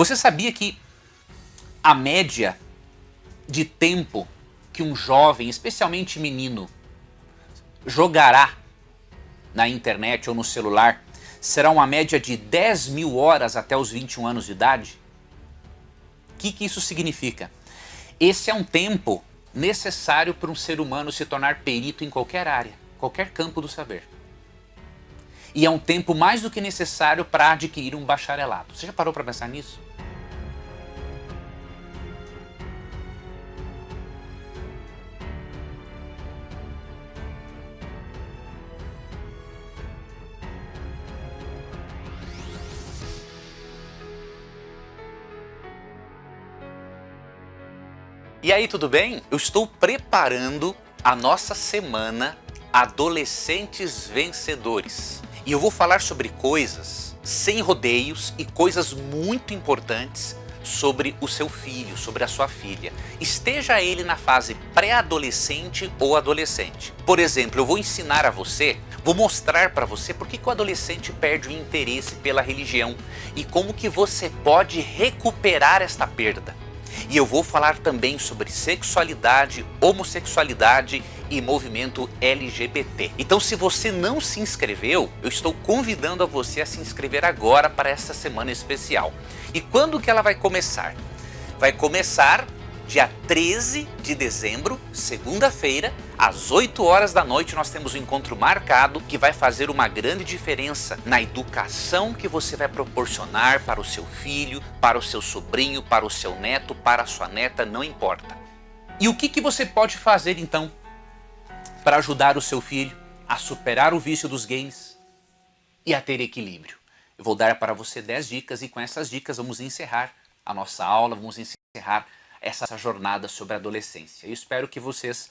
Você sabia que a média de tempo que um jovem, especialmente menino, jogará na internet ou no celular será uma média de 10.000 horas até os 21 anos de idade? O que isso significa? Esse é um tempo necessário para um ser humano se tornar perito em qualquer área, qualquer campo do saber. E é um tempo mais do que necessário para adquirir um bacharelado. Você já parou para pensar nisso? E aí, tudo bem? Eu estou preparando a nossa semana Adolescentes Vencedores. E eu vou falar sobre coisas sem rodeios e coisas muito importantes sobre o seu filho, sobre a sua filha. Esteja ele na fase pré-adolescente ou adolescente. Por exemplo, eu vou ensinar a você, vou mostrar para você por que o adolescente perde o interesse pela religião e como que você pode recuperar esta perda. E eu vou falar também sobre sexualidade, homossexualidade e movimento LGBT. Então, se você não se inscreveu, eu estou convidando a você a se inscrever agora para essa semana especial. E quando que ela vai começar? Vai começar dia 13 de dezembro, segunda-feira, às 8 horas da noite. Nós temos um encontro marcado que vai fazer uma grande diferença na educação que você vai proporcionar para o seu filho, para o seu sobrinho, para o seu neto, para a sua neta, não importa. E o que você pode fazer então para ajudar o seu filho a superar o vício dos games e a ter equilíbrio? Eu vou dar para você 10 dicas e com essas dicas vamos encerrar a nossa aula, vamos encerrar essa jornada sobre a adolescência. Eu espero que vocês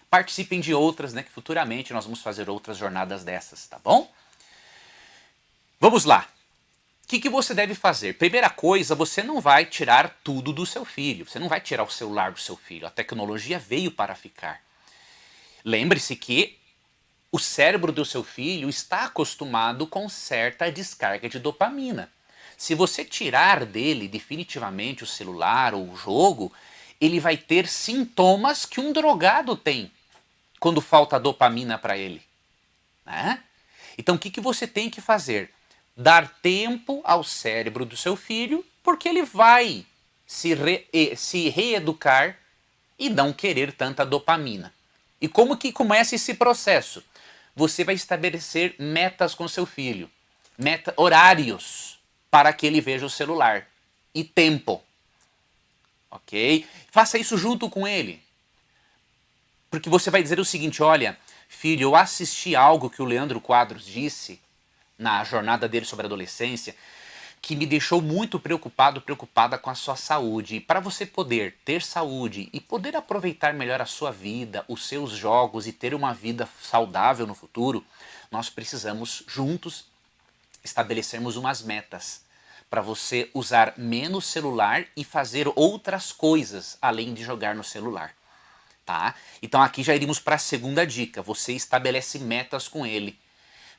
participem de outras, né, que futuramente nós vamos fazer outras jornadas dessas, tá bom? Vamos lá. O que você deve fazer? Primeira coisa, você não vai tirar tudo do seu filho. Você não vai tirar o celular do seu filho. A tecnologia veio para ficar. Lembre-se que o cérebro do seu filho está acostumado com certa descarga de dopamina. Se você tirar dele definitivamente o celular ou o jogo, ele vai ter sintomas que um drogado tem quando falta dopamina para ele, né? Então o que você tem que fazer? Dar tempo ao cérebro do seu filho, porque ele vai se reeducar e não querer tanta dopamina. E como que começa esse processo? Você vai estabelecer metas com seu filho, horários para que ele veja o celular e tempo, ok? Faça isso junto com ele, porque você vai dizer o seguinte: olha, filho, eu assisti algo que o Leandro Quadros disse na jornada dele sobre a adolescência, que me deixou muito preocupada com a sua saúde. E para você poder ter saúde e poder aproveitar melhor a sua vida, os seus jogos e ter uma vida saudável no futuro, nós precisamos juntos estabelecermos umas metas para você usar menos celular e fazer outras coisas além de jogar no celular. Tá? Então aqui já iríamos para a segunda dica. Você estabelece metas com ele.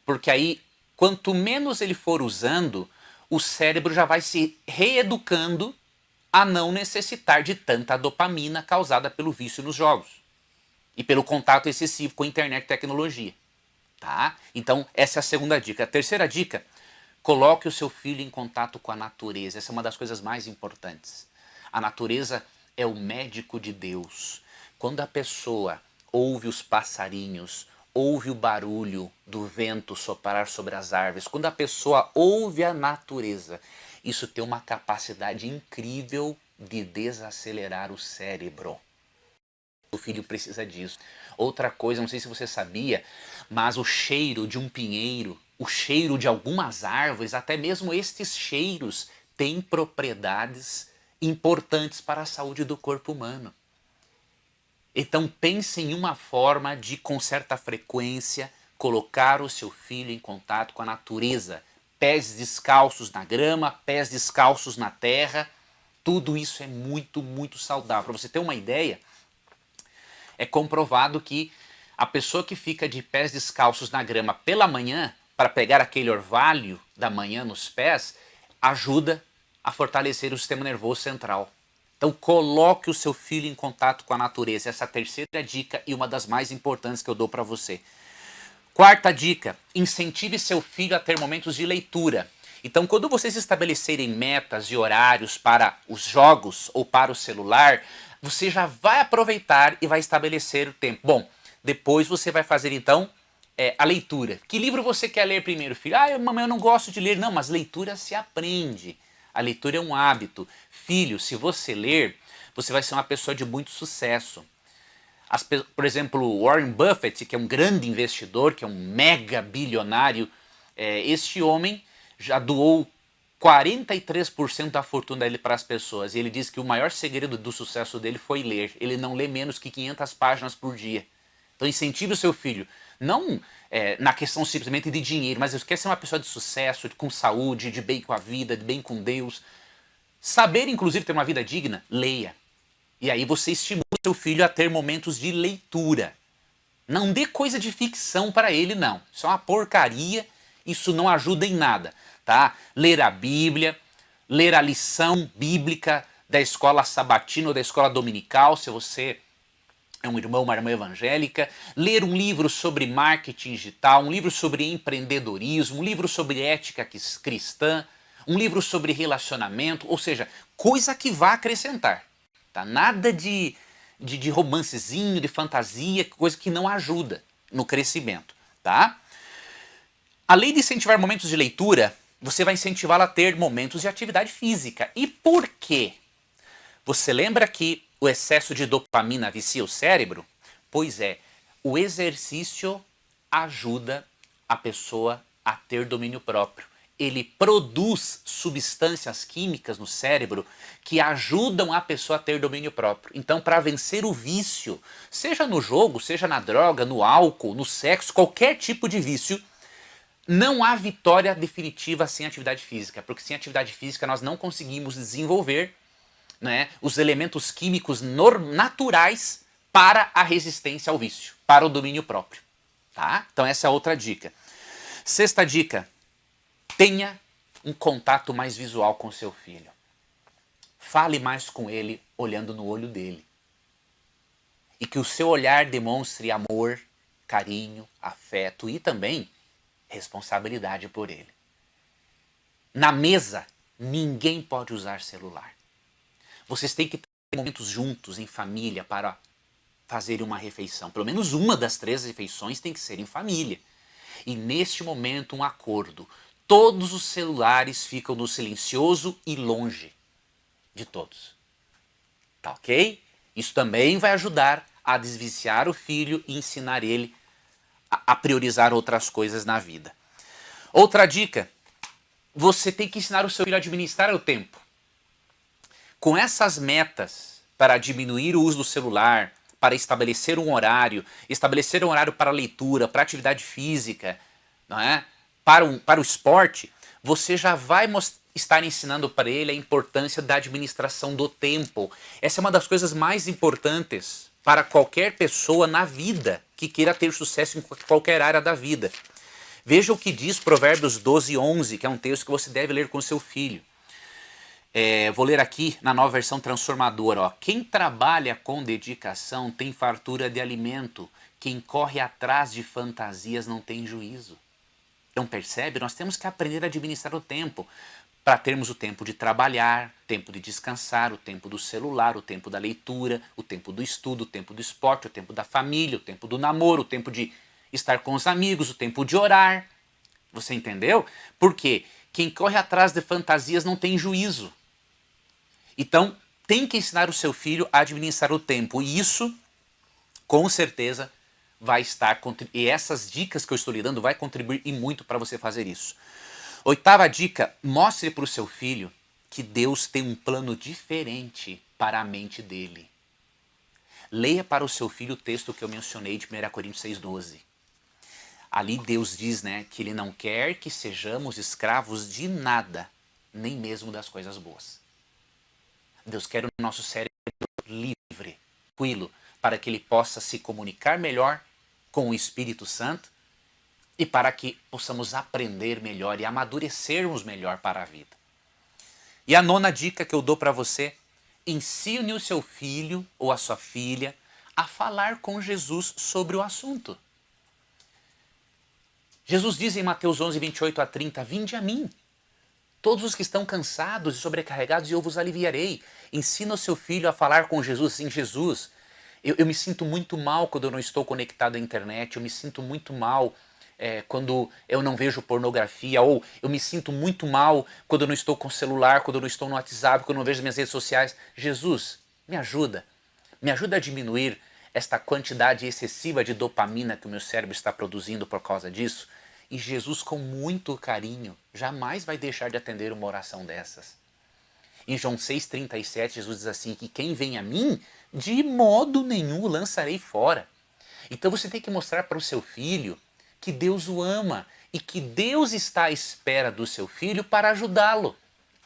Porque aí, quanto menos ele for usando, o cérebro já vai se reeducando a não necessitar de tanta dopamina causada pelo vício nos jogos e pelo contato excessivo com a internet e tecnologia. Tá? Então essa é a segunda dica. A terceira dica: coloque o seu filho em contato com a natureza. Essa é uma das coisas mais importantes. A natureza é o médico de Deus. Quando a pessoa ouve os passarinhos, ouve o barulho do vento soprar sobre as árvores, quando a pessoa ouve a natureza, isso tem uma capacidade incrível de desacelerar o cérebro. O filho precisa disso. Outra coisa, não sei se você sabia, mas o cheiro de um pinheiro, o cheiro de algumas árvores, até mesmo estes cheiros têm propriedades importantes para a saúde do corpo humano. Então pense em uma forma de, com certa frequência, colocar o seu filho em contato com a natureza. Pés descalços na grama, pés descalços na terra, tudo isso é muito, muito saudável. Para você ter uma ideia, é comprovado que a pessoa que fica de pés descalços na grama pela manhã, para pegar aquele orvalho da manhã nos pés, ajuda a fortalecer o sistema nervoso central. Então coloque o seu filho em contato com a natureza. Essa é a terceira dica e uma das mais importantes que eu dou para você. Quarta dica, incentive seu filho a ter momentos de leitura. Então, quando vocês estabelecerem metas e horários para os jogos ou para o celular, você já vai aproveitar e vai estabelecer o tempo. Bom, depois você vai fazer então a leitura. Que livro você quer ler primeiro, filho? Ah, mamãe, eu não gosto de ler. Não, mas leitura se aprende. A leitura é um hábito. Filho, se você ler, você vai ser uma pessoa de muito sucesso. Por exemplo, Warren Buffett, que é um grande investidor, que é um mega bilionário, este homem já doou 43% da fortuna dele para as pessoas. E ele diz que o maior segredo do sucesso dele foi ler. Ele não lê menos que 500 páginas por dia. Então incentive o seu filho, não na questão simplesmente de dinheiro, mas quer ser uma pessoa de sucesso, com saúde, de bem com a vida, de bem com Deus. Saber, inclusive, ter uma vida digna, leia. E aí você estimula o seu filho a ter momentos de leitura. Não dê coisa de ficção para ele, não. Isso é uma porcaria, isso não ajuda em nada, tá? Ler a Bíblia, ler a lição bíblica da escola sabatina ou da escola dominical, se você é um irmão, uma irmã evangélica, ler um livro sobre marketing digital, um livro sobre empreendedorismo, um livro sobre ética cristã, um livro sobre relacionamento, ou seja, coisa que vá acrescentar. Tá? Nada de romancezinho, de fantasia, coisa que não ajuda no crescimento. Tá? Além de incentivar momentos de leitura, você vai incentivá-la a ter momentos de atividade física. E por quê? Você lembra que o excesso de dopamina vicia o cérebro? Pois é, o exercício ajuda a pessoa a ter domínio próprio. Ele produz substâncias químicas no cérebro que ajudam a pessoa a ter domínio próprio. Então, para vencer o vício, seja no jogo, seja na droga, no álcool, no sexo, qualquer tipo de vício, não há vitória definitiva sem atividade física, porque sem atividade física nós não conseguimos desenvolver, né, os elementos químicos naturais para a resistência ao vício, para o domínio próprio. Tá? Então essa é outra dica. Sexta dica, tenha um contato mais visual com seu filho. Fale mais com ele olhando no olho dele. E que o seu olhar demonstre amor, carinho, afeto e também responsabilidade por ele. Na mesa, ninguém pode usar celular. Vocês têm que ter momentos juntos, em família, para fazer uma refeição. Pelo menos uma das 3 refeições tem que ser em família. E neste momento, um acordo. Todos os celulares ficam no silencioso e longe de todos. Tá ok? Isso também vai ajudar a desviciar o filho e ensinar ele a priorizar outras coisas na vida. Outra dica, você tem que ensinar o seu filho a administrar o tempo. Com essas metas para diminuir o uso do celular, para estabelecer um horário para leitura, para atividade física, não é? Para o esporte, você já vai estar ensinando para ele a importância da administração do tempo. Essa é uma das coisas mais importantes para qualquer pessoa na vida que queira ter sucesso em qualquer área da vida. Veja o que diz Provérbios 12:11, que é um texto que você deve ler com seu filho. Vou ler aqui na nova versão transformadora. Ó. Quem trabalha com dedicação tem fartura de alimento. Quem corre atrás de fantasias não tem juízo. Então percebe? Nós temos que aprender a administrar o tempo para termos o tempo de trabalhar, tempo de descansar, o tempo do celular, o tempo da leitura, o tempo do estudo, o tempo do esporte, o tempo da família, o tempo do namoro, o tempo de estar com os amigos, o tempo de orar. Você entendeu? Porque quem corre atrás de fantasias não tem juízo. Então, tem que ensinar o seu filho a administrar o tempo. E isso, com certeza, vai estar... E essas dicas que eu estou lhe dando vai contribuir e muito para você fazer isso. Oitava dica, mostre para o seu filho que Deus tem um plano diferente para a mente dele. Leia para o seu filho o texto que eu mencionei de 1 Coríntios 6,12. Ali Deus diz, né, que Ele não quer que sejamos escravos de nada, nem mesmo das coisas boas. Deus quer o nosso cérebro livre, tranquilo, para que ele possa se comunicar melhor com o Espírito Santo e para que possamos aprender melhor e amadurecermos melhor para a vida. E a nona dica que eu dou para você: ensine o seu filho ou a sua filha a falar com Jesus sobre o assunto. Jesus diz em Mateus 11, 28 a 30, vinde a mim, todos os que estão cansados e sobrecarregados, e eu vos aliviarei. Ensina o seu filho a falar com Jesus assim: Jesus, eu me sinto muito mal quando eu não estou conectado à internet, eu me sinto muito mal quando eu não vejo pornografia, ou eu me sinto muito mal quando eu não estou com o celular, quando eu não estou no WhatsApp, quando eu não vejo as minhas redes sociais. Jesus, me ajuda a diminuir esta quantidade excessiva de dopamina que o meu cérebro está produzindo por causa disso. E Jesus, com muito carinho, jamais vai deixar de atender uma oração dessas. Em João 6,37, Jesus diz assim, que quem vem a mim, de modo nenhum o lançarei fora. Então você tem que mostrar para o seu filho que Deus o ama e que Deus está à espera do seu filho para ajudá-lo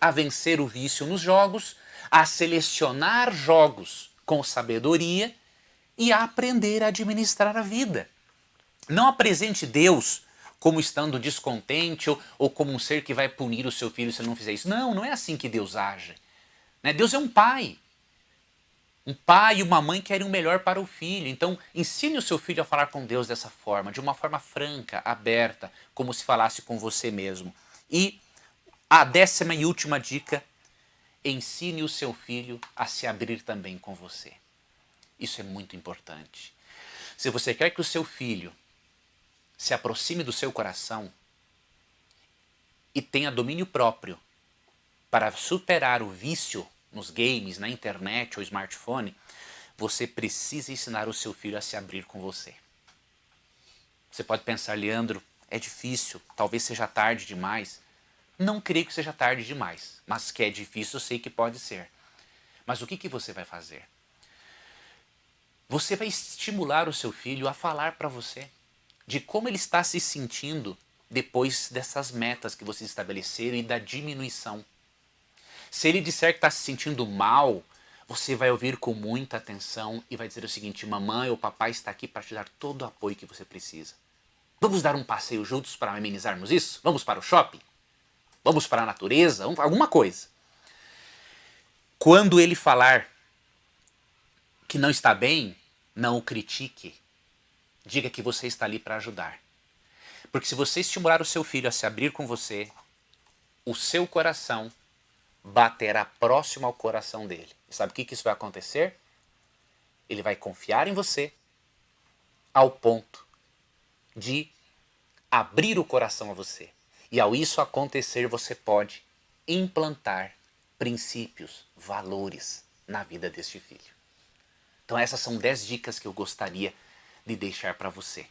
a vencer o vício nos jogos, a selecionar jogos com sabedoria e a aprender a administrar a vida. Não apresente Deus como estando descontente ou como um ser que vai punir o seu filho se não fizer isso. Não, não é assim que Deus age. Né? Deus é um pai. Um pai e uma mãe querem o melhor para o filho. Então, ensine o seu filho a falar com Deus dessa forma, de uma forma franca, aberta, como se falasse com você mesmo. E a 10ª e última dica: ensine o seu filho a se abrir também com você. Isso é muito importante. Se você quer que o seu filho se aproxime do seu coração e tenha domínio próprio para superar o vício nos games, na internet ou smartphone, você precisa ensinar o seu filho a se abrir com você. Você pode pensar, Leandro, é difícil, talvez seja tarde demais. Não creio que seja tarde demais, mas que é difícil eu sei que pode ser. Mas o que você vai fazer? Você vai estimular o seu filho a falar para você de como ele está se sentindo depois dessas metas que vocês estabeleceram e da diminuição. Se ele disser que está se sentindo mal, você vai ouvir com muita atenção e vai dizer o seguinte: mamãe ou papai está aqui para te dar todo o apoio que você precisa. Vamos dar um passeio juntos para amenizarmos isso? Vamos para o shopping? Vamos para a natureza? Alguma coisa. Quando ele falar que não está bem, não o critique. Diga que você está ali para ajudar. Porque se você estimular o seu filho a se abrir com você, o seu coração baterá próximo ao coração dele. E sabe o que isso vai acontecer? Ele vai confiar em você ao ponto de abrir o coração a você. E ao isso acontecer, você pode implantar princípios, valores na vida deste filho. Então essas são 10 dicas que eu gostaria de deixar para você.